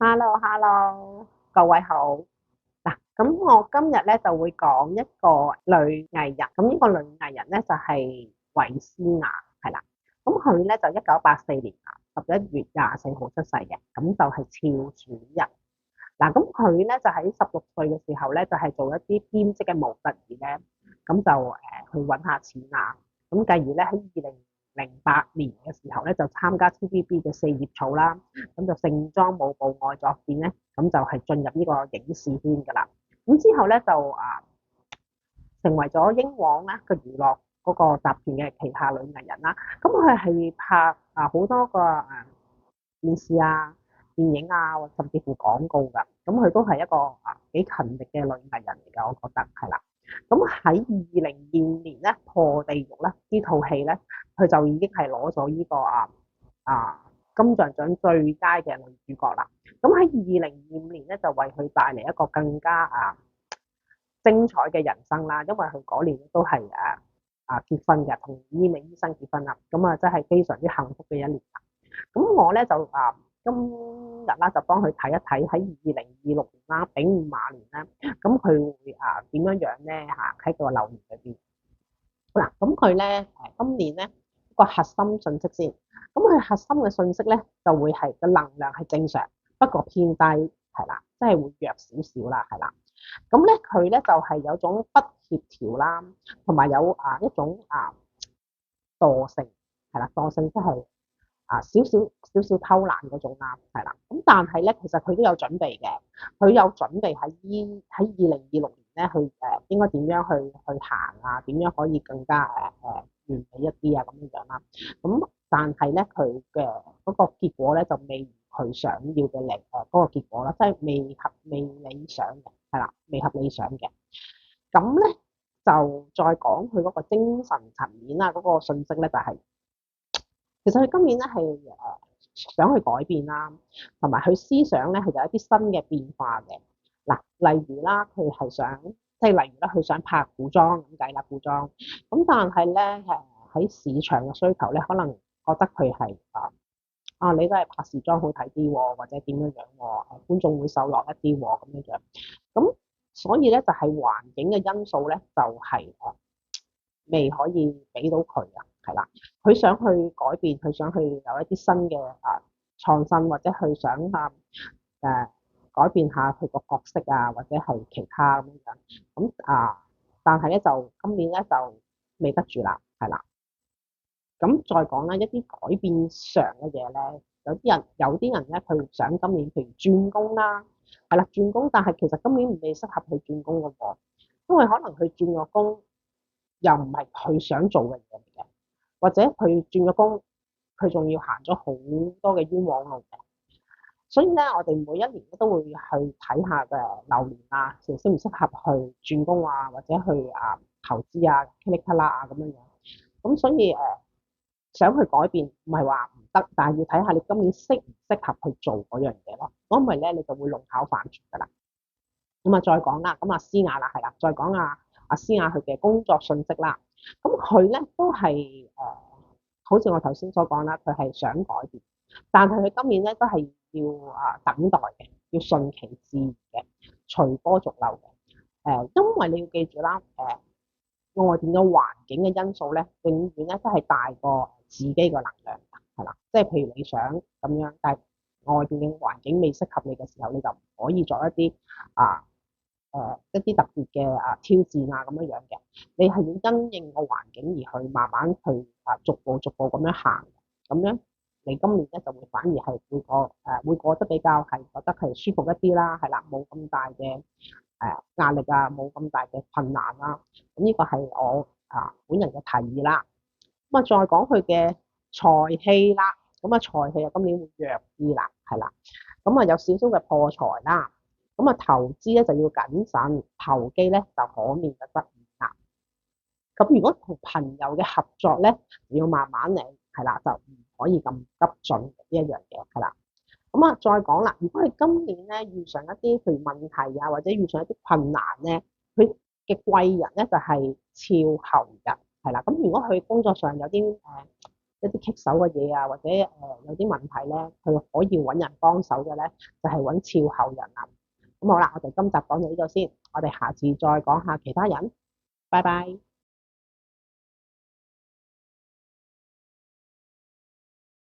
Hello，各位好。嗱，咁我今日咧就會講一個女藝人。咁呢個女藝人咧就係韋詩雅，係啦。咁佢咧就1984年11月24號出世嘅，咁就係俏選人。嗱，咁佢咧就喺16歲嘅時候咧，就係做一啲兼職嘅模特兒咧，咁就去揾下錢啊。咁繼而咧喺2008年嘅時候咧，就參加 TVB 嘅四葉草啦，咁就盛裝舞步愛作戰咧，咁就係進入呢個影視圈㗎啦。咁之後咧就成為咗英皇咧個娛樂嗰個集團嘅旗下女藝人啦。咁佢係拍好多個電視啊、電影啊，甚至乎廣告㗎。咁佢都係一個幾勤力嘅女藝人嚟㗎，我覺得係啦。咁喺2025年咧破地獄咧呢套戲咧，佢就已經係攞咗呢個啊金像獎最佳嘅女主角啦。咁喺2025年咧就為佢帶嚟一個更加精彩嘅人生啦，因為佢嗰年都係結婚嘅，同醫美醫生結婚啦，咁真係非常之幸福嘅一年啦。咁我咧就今日啦就幫佢睇一睇喺2026年啦，丙午馬年咧，咁佢會點樣樣咧喺個流年裏邊。嗱，咁佢咧今年咧個核心信息先，咁佢核心嘅信息咧就會係個能量係正常，不過偏低，係啦，即係會弱少少啦，係啦。咁咧佢咧就係有種不協調啦，同埋有一種惰性，係啦，惰性即係少少偷懶嗰種啦，係啦。咁但係咧，其實佢都有準備嘅，佢有準備喺2026年咧去應該點樣去行啊？點樣可以更加完美一啲啊咁樣樣啦。咁但係咧，佢嘅嗰個結果咧就未如佢想要嘅嗰個結果啦，即係未理想嘅，係啦，未合理想嘅。咁咧就再講佢嗰個精神層面啊，嗰個信息咧就係、其實佢今年咧係想去改變啦，同埋佢思想咧係有一啲新嘅變化嘅。嗱，例如啦，佢係想即係例如啦，佢想拍古裝咁計啦，古裝。咁但係咧喺市場嘅需求咧，可能覺得佢係你都係拍時裝好睇啲喎，或者點樣樣喎，觀眾會受落一啲喎咁樣樣。咁所以咧就係環境嘅因素咧，就係未可以俾到佢啊，係啦。佢想去改變，佢想去有一啲新嘅創新，或者佢想改變下佢個角色啊，或者係其他咁樣。咁但係咧就今年咧就未得住啦，係啦。咁再講啦，一啲改變常嘅嘢咧，有啲人咧，佢想今年譬如轉工啦，係啦轉工，但係其實今年未適合佢轉工嘅喎，因為可能佢轉個工又唔係佢想做嘅嘢嚟嘅，或者佢轉咗工，佢仲要行咗好多嘅冤枉路嘅。所以咧，我哋每一年都會去睇下嘅流年啊，適唔適合去轉工啊，或者去投資啊、噼里啪啦啊咁樣樣。咁所以想去改變，唔係話唔得，但係要睇下你今年適唔適合去做嗰樣嘢咯。因為咧，你就會弄巧反拙㗎啦。咁再講啦，咁詩雅啦，係啦，再講詩雅佢嘅工作信息啦。咁佢咧都係好似我頭先所講啦，佢係想改變，但係佢今年咧都係要等待嘅，要順其自然嘅，隨波逐流嘅。因為你要記住啦，外邊嘅環境嘅因素咧，永遠咧都係大過自己個能量㗎，係啦。即係譬如你想咁樣，但係外邊嘅環境未適合你嘅時候，你就唔可以作一啲一啲特別嘅挑戰咁樣樣嘅。你係要因應個環境而去慢慢去逐步逐步咁樣行，咁樣你今年咧就會反而係會過得比較係覺得係舒服一啲啦，係啦，冇咁大嘅壓力啊，冇咁大嘅困難啦。咁呢個係我本人嘅提議啦。咁再講佢嘅財氣啦，咁財氣今年會弱啲啦，係啦。咁有少少嘅破財啦。咁投資咧就要謹慎，投機咧就可免則不免啦。咁如果同朋友嘅合作咧，要慢慢嚟，係啦，就唔可以咁急進呢一樣嘢，係啦。咁再講啦，如果係今年咧遇上一啲譬如問題或者遇上一啲困難咧，佢嘅貴人咧就係俏後人，係啦。咁如果佢工作上有啲一啲棘手嘅嘢啊，或者有啲問題咧，佢可以揾人幫手嘅咧，就係揾俏後人啦。咁好啦，我哋今集講到呢度先，我哋下次再講下其他人。拜拜。